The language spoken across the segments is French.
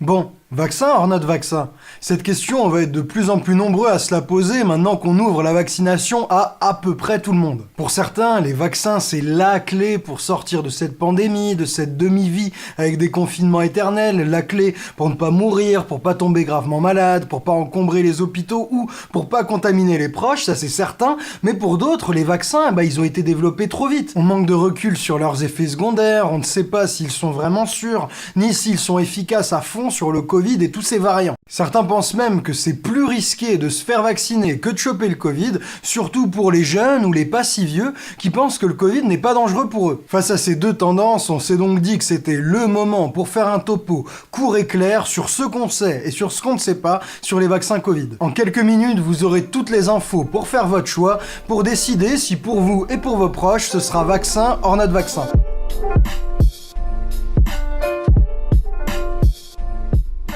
Bon, vaccin hors notre vaccin? Cette question, on va être de plus en plus nombreux à se la poser maintenant qu'on ouvre la vaccination à peu près tout le monde. Pour certains, les vaccins, c'est la clé pour sortir de cette pandémie, de cette demi-vie avec des confinements éternels, la clé pour ne pas mourir, pour pas tomber gravement malade, pour pas encombrer les hôpitaux ou pour pas contaminer les proches, ça c'est certain, mais pour d'autres, les vaccins, ils ont été développés trop vite. On manque de recul sur leurs effets secondaires, on ne sait pas s'ils sont vraiment sûrs, ni s'ils sont efficaces à fond sur le Covid et tous ses variants. Certains pensent même que c'est plus risqué de se faire vacciner que de choper le Covid, surtout pour les jeunes ou les pas si vieux qui pensent que le Covid n'est pas dangereux pour eux. Face à ces deux tendances, on s'est donc dit que c'était le moment pour faire un topo court et clair sur ce qu'on sait et sur ce qu'on ne sait pas sur les vaccins Covid. En quelques minutes, vous aurez toutes les infos pour faire votre choix, pour décider si pour vous et pour vos proches, ce sera vaccin hors notre vaccin.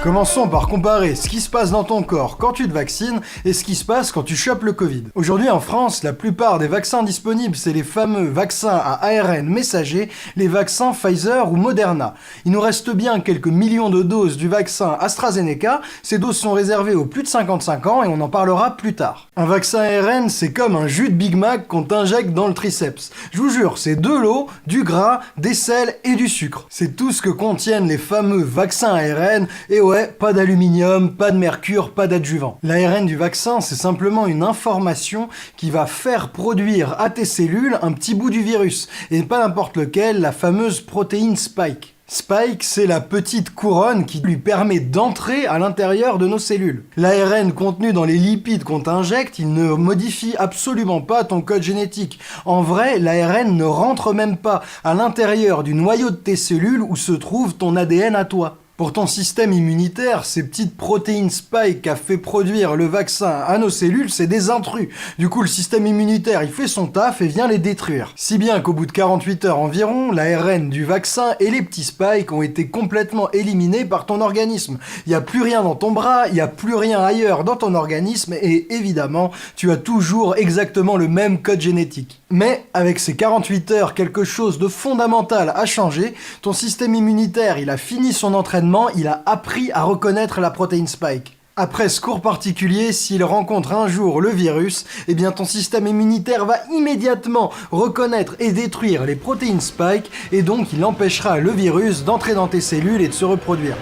Commençons par comparer ce qui se passe dans ton corps quand tu te vaccines et ce qui se passe quand tu chopes le Covid. Aujourd'hui en France, la plupart des vaccins disponibles, c'est les fameux vaccins à ARN messager, les vaccins Pfizer ou Moderna. Il nous reste bien quelques millions de doses du vaccin AstraZeneca, ces doses sont réservées aux plus de 55 ans et on en parlera plus tard. Un vaccin ARN, c'est comme un jus de Big Mac qu'on t'injecte dans le triceps. Je vous jure, c'est de l'eau, du gras, des sels et du sucre. C'est tout ce que contiennent les fameux vaccins ARN et pas d'aluminium, pas de mercure, pas d'adjuvant. L'ARN du vaccin, c'est simplement une information qui va faire produire à tes cellules un petit bout du virus, et pas n'importe lequel, la fameuse protéine Spike. Spike, c'est la petite couronne qui lui permet d'entrer à l'intérieur de nos cellules. L'ARN contenu dans les lipides qu'on t'injecte, il ne modifie absolument pas ton code génétique. En vrai, l'ARN ne rentre même pas à l'intérieur du noyau de tes cellules où se trouve ton ADN à toi. Pour ton système immunitaire, ces petites protéines Spike qu'a fait produire le vaccin à nos cellules, c'est des intrus. Du coup, le système immunitaire, il fait son taf et vient les détruire. Si bien qu'au bout de 48 heures environ, l'ARN du vaccin et les petits Spike ont été complètement éliminés par ton organisme. Il n'y a plus rien dans ton bras, il n'y a plus rien ailleurs dans ton organisme et évidemment, tu as toujours exactement le même code génétique. Mais avec ces 48 heures, quelque chose de fondamental a changé. Ton système immunitaire, il a fini son entraînement, il a appris à reconnaître la protéine Spike. Après ce cours particulier, s'il rencontre un jour le virus, eh bien ton système immunitaire va immédiatement reconnaître et détruire les protéines Spike et donc il empêchera le virus d'entrer dans tes cellules et de se reproduire.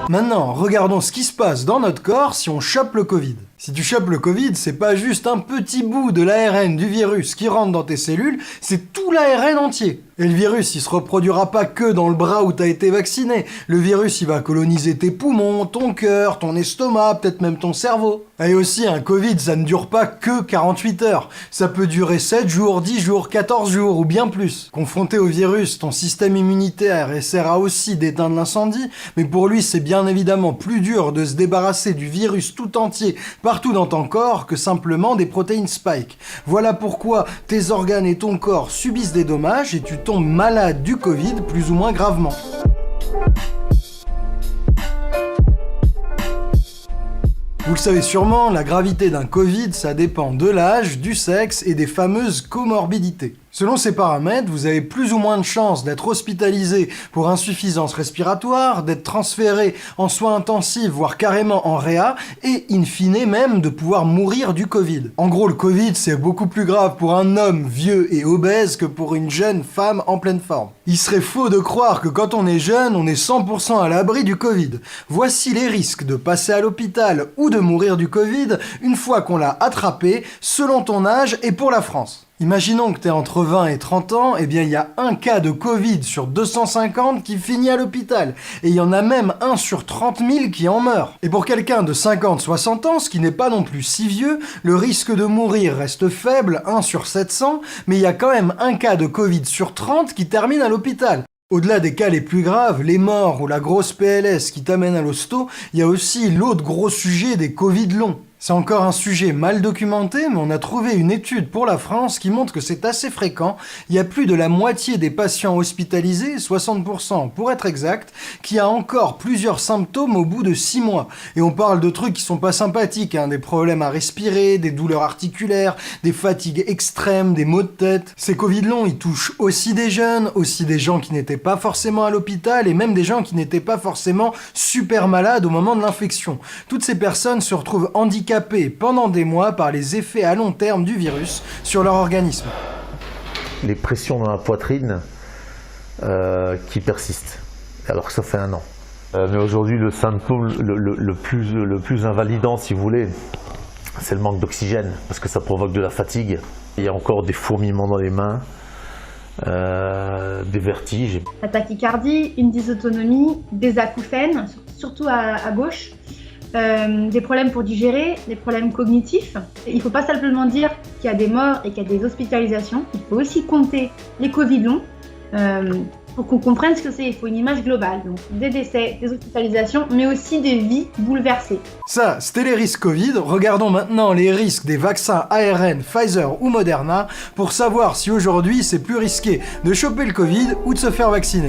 Maintenant, regardons ce qui se passe dans notre corps si on chope le Covid. Si tu chopes le Covid, c'est pas juste un petit bout de l'ARN du virus qui rentre dans tes cellules, c'est tout l'ARN entier. Et le virus, il se reproduira pas que dans le bras où t'as été vacciné. Le virus, il va coloniser tes poumons, ton cœur, ton estomac, peut-être même ton cerveau. Et aussi, un Covid, ça ne dure pas que 48 heures. Ça peut durer 7 jours, 10 jours, 14 jours ou bien plus. Confronté au virus, ton système immunitaire essaiera aussi d'éteindre l'incendie, mais pour lui, c'est bien évidemment plus dur de se débarrasser du virus tout entier partout dans ton corps que simplement des protéines Spike. Voilà pourquoi tes organes et ton corps subissent des dommages et tu tombes malade du Covid plus ou moins gravement. Vous le savez sûrement, la gravité d'un Covid, ça dépend de l'âge, du sexe et des fameuses comorbidités. Selon ces paramètres, vous avez plus ou moins de chances d'être hospitalisé pour insuffisance respiratoire, d'être transféré en soins intensifs, voire carrément en réa, et in fine même de pouvoir mourir du Covid. En gros, le Covid, c'est beaucoup plus grave pour un homme vieux et obèse que pour une jeune femme en pleine forme. Il serait faux de croire que quand on est jeune, on est 100% à l'abri du Covid. Voici les risques de passer à l'hôpital ou de mourir du Covid une fois qu'on l'a attrapé, selon ton âge et pour la France. Imaginons que tu es entre 20 et 30 ans, eh bien il y a un cas de Covid sur 250 qui finit à l'hôpital. Et il y en a même un sur 30 000 qui en meurt. Et pour quelqu'un de 50-60 ans, ce qui n'est pas non plus si vieux, le risque de mourir reste faible, 1 sur 700, mais il y a quand même un cas de Covid sur 30 qui termine à l'hôpital. Au-delà des cas les plus graves, les morts ou la grosse PLS qui t'amène à l'hosto, il y a aussi l'autre gros sujet des Covid longs. C'est encore un sujet mal documenté, mais on a trouvé une étude pour la France qui montre que c'est assez fréquent. Il y a plus de la moitié des patients hospitalisés, 60% pour être exact, qui a encore plusieurs symptômes au bout de 6 mois. Et on parle de trucs qui sont pas sympathiques, des problèmes à respirer, des douleurs articulaires, des fatigues extrêmes, des maux de tête. Ces Covid longs, ils touchent aussi des jeunes, aussi des gens qui n'étaient pas forcément à l'hôpital, et même des gens qui n'étaient pas forcément super malades au moment de l'infection. Toutes ces personnes se retrouvent handicapées pendant des mois par les effets à long terme du virus sur leur organisme. Les pressions dans la poitrine qui persistent, alors que ça fait 1 an. Mais aujourd'hui, le symptôme le plus invalidant, si vous voulez, c'est le manque d'oxygène, parce que ça provoque de la fatigue. Il y a encore des fourmillements dans les mains, des vertiges. La tachycardie, une dysautonomie, des acouphènes, surtout à gauche, des problèmes pour digérer, des problèmes cognitifs. Il ne faut pas simplement dire qu'il y a des morts et qu'il y a des hospitalisations. Il faut aussi compter les Covid longs pour qu'on comprenne ce que c'est. Il faut une image globale, donc des décès, des hospitalisations, mais aussi des vies bouleversées. Ça, c'était les risques Covid. Regardons maintenant les risques des vaccins ARN, Pfizer ou Moderna pour savoir si aujourd'hui c'est plus risqué de choper le Covid ou de se faire vacciner.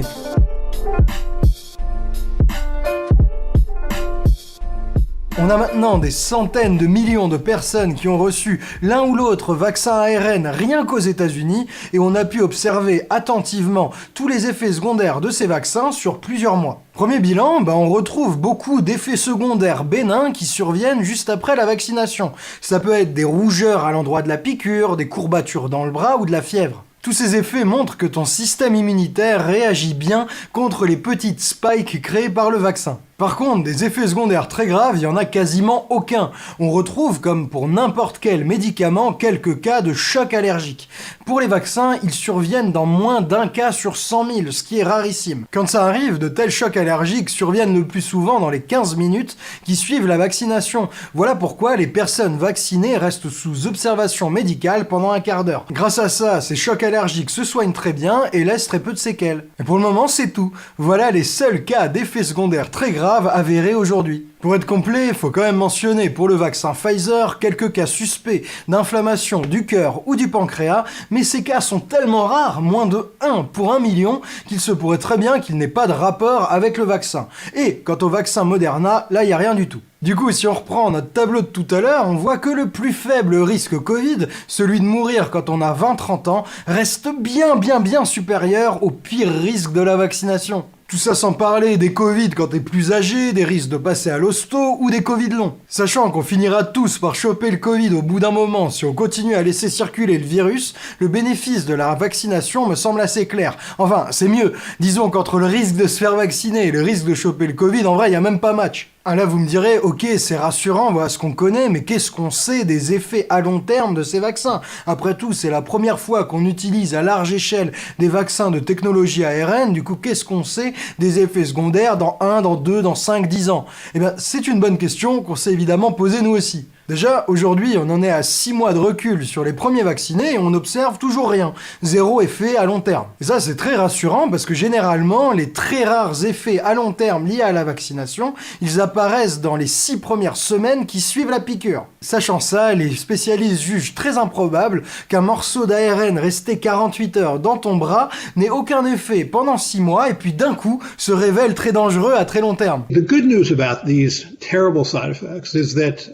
On a maintenant des centaines de millions de personnes qui ont reçu l'un ou l'autre vaccin ARN rien qu'aux États-Unis et on a pu observer attentivement tous les effets secondaires de ces vaccins sur plusieurs mois. Premier bilan, on retrouve beaucoup d'effets secondaires bénins qui surviennent juste après la vaccination. Ça peut être des rougeurs à l'endroit de la piqûre, des courbatures dans le bras ou de la fièvre. Tous ces effets montrent que ton système immunitaire réagit bien contre les petites spikes créées par le vaccin. Par contre, des effets secondaires très graves, il n'y en a quasiment aucun. On retrouve, comme pour n'importe quel médicament, quelques cas de choc allergique. Pour les vaccins, ils surviennent dans moins d'1 cas sur 100 000, ce qui est rarissime. Quand ça arrive, de tels chocs allergiques surviennent le plus souvent dans les 15 minutes qui suivent la vaccination. Voilà pourquoi les personnes vaccinées restent sous observation médicale pendant un quart d'heure. Grâce à ça, ces chocs allergiques se soignent très bien et laissent très peu de séquelles. Et pour le moment, c'est tout. Voilà les seuls cas d'effets secondaires très graves avérés aujourd'hui. Pour être complet, il faut quand même mentionner pour le vaccin Pfizer quelques cas suspects d'inflammation du cœur ou du pancréas, mais ces cas sont tellement rares, moins de 1 pour 1 million, qu'il se pourrait très bien qu'il n'ait pas de rapport avec le vaccin. Et quant au vaccin Moderna, là il n'y a rien du tout. Du coup, si on reprend notre tableau de tout à l'heure, on voit que le plus faible risque Covid, celui de mourir quand on a 20-30 ans, reste bien supérieur au pire risque de la vaccination. Tout ça sans parler des Covid quand t'es plus âgé, des risques de passer à l'hosto ou des Covid longs. Sachant qu'on finira tous par choper le Covid au bout d'un moment si on continue à laisser circuler le virus, le bénéfice de la vaccination me semble assez clair. Enfin, c'est mieux. Disons qu'entre le risque de se faire vacciner et le risque de choper le Covid, en vrai, il n'y a même pas match. Ah là, vous me direz, ok, c'est rassurant, voilà ce qu'on connaît, mais qu'est-ce qu'on sait des effets à long terme de ces vaccins? Après tout, c'est la première fois qu'on utilise à large échelle des vaccins de technologie ARN, du coup, qu'est-ce qu'on sait des effets secondaires dans 1, dans 2, dans 5, 10 ans? Eh bien, c'est une bonne question qu'on s'est évidemment posée nous aussi. Déjà, aujourd'hui, on en est à 6 mois de recul sur les premiers vaccinés et on n'observe toujours rien. 0 effet à long terme. Et ça, c'est très rassurant parce que généralement, les très rares effets à long terme liés à la vaccination, ils apparaissent dans les 6 premières semaines qui suivent la piqûre. Sachant ça, les spécialistes jugent très improbable qu'un morceau d'ARN resté 48 heures dans ton bras n'ait aucun effet pendant 6 mois et puis d'un coup se révèle très dangereux à très long terme. The good news about these terrible side effects is that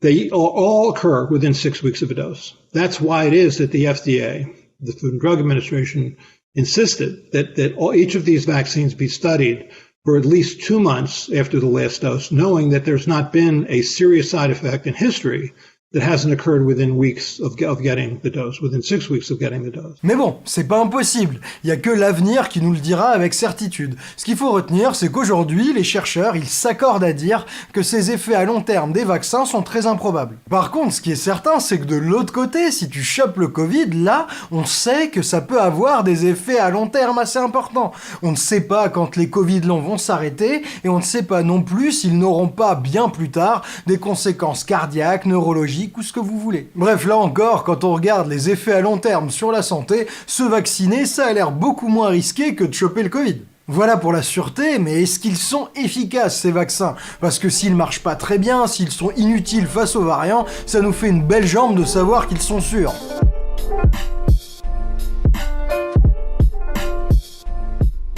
they all occur within 6 weeks of a dose. That's why it is that the FDA, the Food and Drug Administration, insisted that each of these vaccines be studied for at least 2 months after the last dose, knowing that there's not been a serious side effect in history that hasn't occurred within weeks of getting the dose, within 6 weeks of getting the dose. Mais bon, c'est pas impossible. Il y a que l'avenir qui nous le dira avec certitude. Ce qu'il faut retenir, c'est qu'aujourd'hui, les chercheurs, ils s'accordent à dire que ces effets à long terme des vaccins sont très improbables. Par contre, ce qui est certain, c'est que de l'autre côté, si tu chopes le Covid, là, on sait que ça peut avoir des effets à long terme assez importants. On ne sait pas quand les Covid longs vont s'arrêter, et on ne sait pas non plus s'ils n'auront pas bien plus tard des conséquences cardiaques, neurologiques, ou ce que vous voulez. Bref, là encore, quand on regarde les effets à long terme sur la santé, se vacciner, ça a l'air beaucoup moins risqué que de choper le Covid. Voilà pour la sûreté, mais est-ce qu'ils sont efficaces ces vaccins? Parce que s'ils marchent pas très bien, s'ils sont inutiles face aux variants, ça nous fait une belle jambe de savoir qu'ils sont sûrs.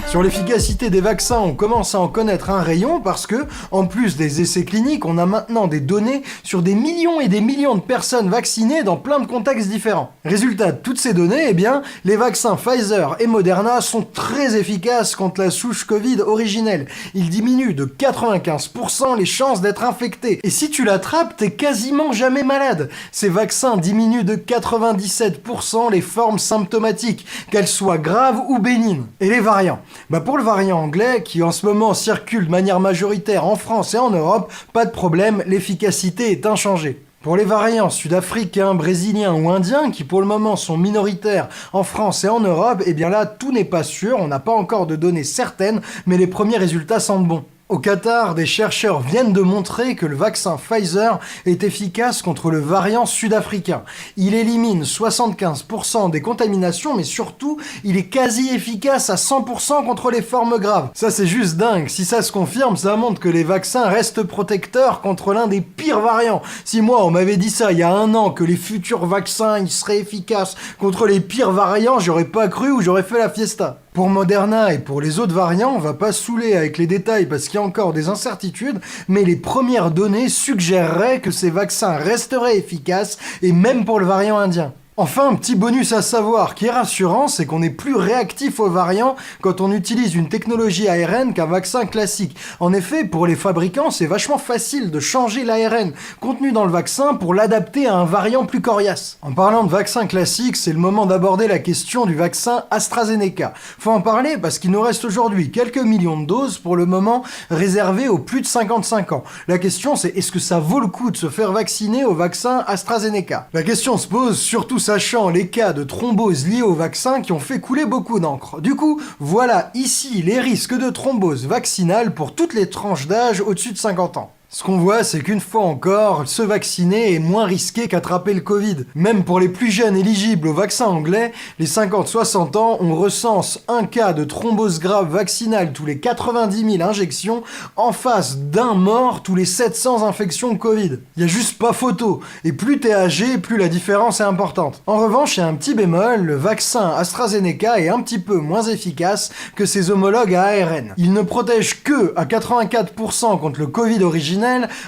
Sur l'efficacité des vaccins, on commence à en connaître un rayon parce que, en plus des essais cliniques, on a maintenant des données sur des millions et des millions de personnes vaccinées dans plein de contextes différents. Résultat de toutes ces données, eh bien, les vaccins Pfizer et Moderna sont très efficaces contre la souche Covid originelle. Ils diminuent de 95% les chances d'être infecté. Et si tu l'attrapes, t'es quasiment jamais malade. Ces vaccins diminuent de 97% les formes symptomatiques, qu'elles soient graves ou bénignes. Et les variants? Pour le variant anglais, qui en ce moment circule de manière majoritaire en France et en Europe, pas de problème, l'efficacité est inchangée. Pour les variants sud-africains, brésiliens ou indiens, qui pour le moment sont minoritaires en France et en Europe, eh bien là, tout n'est pas sûr, on n'a pas encore de données certaines, mais les premiers résultats sentent bon. Au Qatar, des chercheurs viennent de montrer que le vaccin Pfizer est efficace contre le variant sud-africain. Il élimine 75% des contaminations, mais surtout, il est quasi efficace à 100% contre les formes graves. Ça, c'est juste dingue. Si ça se confirme, ça montre que les vaccins restent protecteurs contre l'un des pires variants. Si moi, on m'avait dit ça il y a un an, que les futurs vaccins, ils seraient efficaces contre les pires variants, j'aurais pas cru ou j'aurais fait la fiesta. Pour Moderna et pour les autres variants, on va pas saouler avec les détails parce qu'il y a encore des incertitudes, mais les premières données suggéreraient que ces vaccins resteraient efficaces, et même pour le variant indien. Enfin, un petit bonus à savoir qui est rassurant, c'est qu'on est plus réactif aux variants quand on utilise une technologie ARN qu'un vaccin classique. En effet, pour les fabricants, c'est vachement facile de changer l'ARN contenu dans le vaccin pour l'adapter à un variant plus coriace. En parlant de vaccin classique, c'est le moment d'aborder la question du vaccin AstraZeneca. Faut en parler parce qu'il nous reste aujourd'hui quelques millions de doses pour le moment réservées aux plus de 55 ans. La question c'est, est-ce que ça vaut le coup de se faire vacciner au vaccin AstraZeneca? La question se pose surtout sachant les cas de thrombose liés au vaccin qui ont fait couler beaucoup d'encre. Du coup, voilà ici les risques de thrombose vaccinale pour toutes les tranches d'âge au-dessus de 50 ans. Ce qu'on voit, c'est qu'une fois encore, se vacciner est moins risqué qu'attraper le Covid. Même pour les plus jeunes éligibles au vaccin anglais, les 50-60 ans, on recense un cas de thrombose grave vaccinale tous les 90 000 injections, en face d'un mort tous les 700 infections de Covid. Y a juste pas photo. Et plus t'es âgé, plus la différence est importante. En revanche, il y a un petit bémol, le vaccin AstraZeneca est un petit peu moins efficace que ses homologues à ARN. Il ne protège que à 84% contre le Covid originel,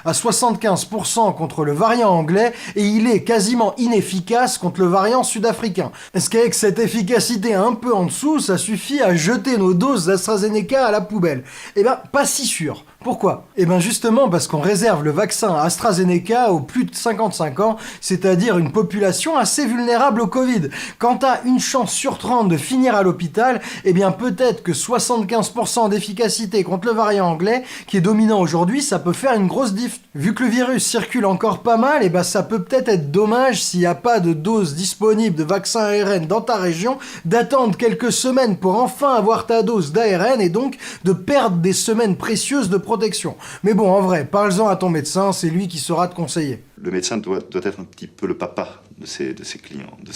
à 75% contre le variant anglais, et il est quasiment inefficace contre le variant sud-africain. Est-ce qu'avec cette efficacité un peu en dessous, ça suffit à jeter nos doses d'AstraZeneca à la poubelle? Eh ben, pas si sûr. Pourquoi? Eh bien justement parce qu'on réserve le vaccin AstraZeneca aux plus de 55 ans, c'est-à-dire une population assez vulnérable au Covid. Quand t'as une chance sur 30 de finir à l'hôpital, eh bien peut-être que 75% d'efficacité contre le variant anglais, qui est dominant aujourd'hui, ça peut faire une grosse diff. Vu que le virus circule encore pas mal, eh ben ça peut peut-être être dommage s'il n'y a pas de dose disponible de vaccin ARN dans ta région, d'attendre quelques semaines pour enfin avoir ta dose d'ARN et donc de perdre des semaines précieuses de protection. Mais bon, en vrai, parle-en à ton médecin, c'est lui qui saura te conseiller. Le médecin doit être un petit peu le papa de ses clients, de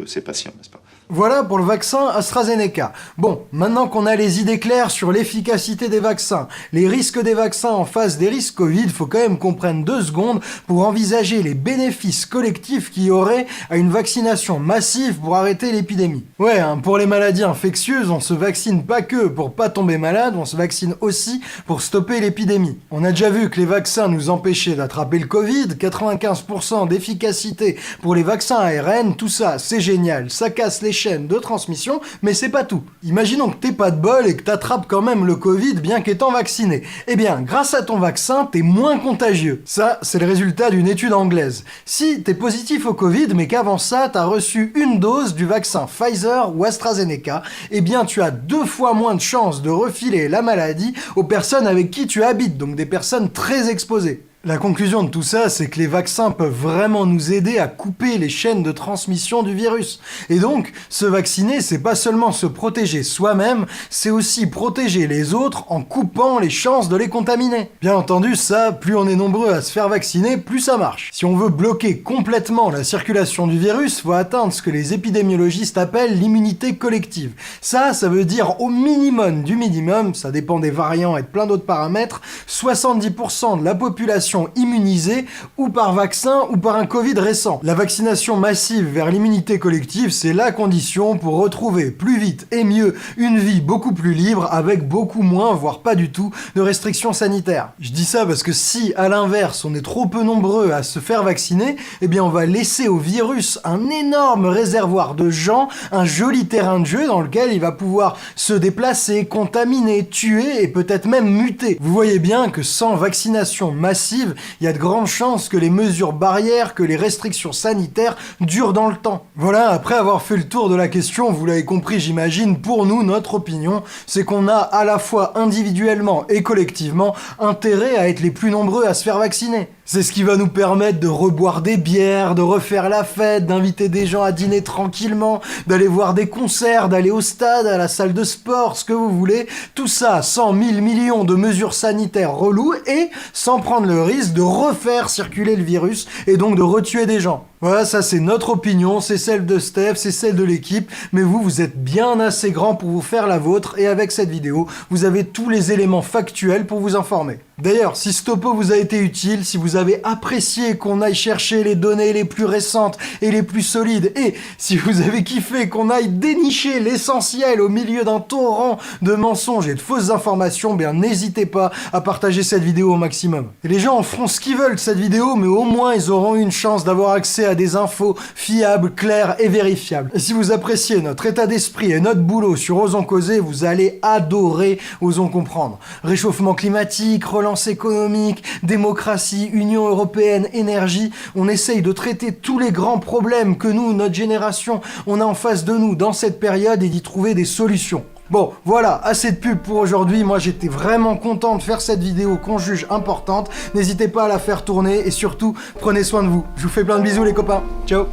ses patients, n'est-ce pas? Voilà pour le vaccin AstraZeneca. Bon, maintenant qu'on a les idées claires sur l'efficacité des vaccins, les risques des vaccins en face des risques Covid, faut quand même qu'on prenne 2 secondes pour envisager les bénéfices collectifs qu'il y aurait à une vaccination massive pour arrêter l'épidémie. Ouais, pour les maladies infectieuses, on se vaccine pas que pour pas tomber malade, on se vaccine aussi pour stopper l'épidémie. On a déjà vu que les vaccins nous empêchaient d'attraper le Covid, 95% d'efficacité pour les vaccins ARN, tout ça, c'est génial, ça casse les chaînes de transmission, mais c'est pas tout. Imaginons que t'aies pas de bol et que t'attrapes quand même le Covid bien qu'étant vacciné. Eh bien, grâce à ton vaccin, t'es moins contagieux. Ça, c'est le résultat d'une étude anglaise. Si t'es positif au Covid, mais qu'avant ça, t'as reçu une dose du vaccin Pfizer ou AstraZeneca, eh bien, tu as 2 fois moins de chances de refiler la maladie aux personnes avec qui tu habites, donc des personnes très exposées. La conclusion de tout ça, c'est que les vaccins peuvent vraiment nous aider à couper les chaînes de transmission du virus. Et donc, se vacciner, c'est pas seulement se protéger soi-même, c'est aussi protéger les autres en coupant les chances de les contaminer. Bien entendu, ça, plus on est nombreux à se faire vacciner, plus ça marche. Si on veut bloquer complètement la circulation du virus, faut atteindre ce que les épidémiologistes appellent l'immunité collective. Ça veut dire au minimum du minimum, ça dépend des variants et de plein d'autres paramètres, 70% de la population immunisée ou par vaccin ou par un Covid récent. La vaccination massive vers l'immunité collective, c'est la condition pour retrouver plus vite et mieux une vie beaucoup plus libre avec beaucoup moins, voire pas du tout, de restrictions sanitaires. Je dis ça parce que si, à l'inverse, on est trop peu nombreux à se faire vacciner, eh bien on va laisser au virus un énorme réservoir de gens, un joli terrain de jeu dans lequel il va pouvoir se déplacer, contaminer, tuer et peut-être même muter. Vous voyez bien que sans vaccination massive, il y a de grandes chances que les mesures barrières, que les restrictions sanitaires durent dans le temps. Voilà, après avoir fait le tour de la question, vous l'avez compris j'imagine, pour nous, notre opinion, c'est qu'on a à la fois individuellement et collectivement intérêt à être les plus nombreux à se faire vacciner. C'est ce qui va nous permettre de reboire des bières, de refaire la fête, d'inviter des gens à dîner tranquillement, d'aller voir des concerts, d'aller au stade, à la salle de sport, ce que vous voulez. Tout ça sans 1000 millions de mesures sanitaires reloues et sans prendre le risque de refaire circuler le virus et donc de retuer des gens. Voilà, ça c'est notre opinion, c'est celle de Steph, c'est celle de l'équipe, mais vous êtes bien assez grand pour vous faire la vôtre et avec cette vidéo, vous avez tous les éléments factuels pour vous informer. D'ailleurs, si ce topo vous a été utile, si vous avez apprécié qu'on aille chercher les données les plus récentes et les plus solides, et si vous avez kiffé qu'on aille dénicher l'essentiel au milieu d'un torrent de mensonges et de fausses informations, bien n'hésitez pas à partager cette vidéo au maximum. Et les gens en feront ce qu'ils veulent de cette vidéo, mais au moins ils auront eu une chance d'avoir accès à des infos fiables, claires et vérifiables. Et si vous appréciez notre état d'esprit et notre boulot sur Osons Causer, vous allez adorer Osons Comprendre. Réchauffement climatique, relance économique, démocratie, Union européenne, énergie, on essaye de traiter tous les grands problèmes que nous, notre génération, on a en face de nous dans cette période et d'y trouver des solutions. Bon, voilà, assez de pub pour aujourd'hui. Moi, j'étais vraiment content de faire cette vidéo qu'on juge importante. N'hésitez pas à la faire tourner et surtout, prenez soin de vous. Je vous fais plein de bisous les copains. Ciao.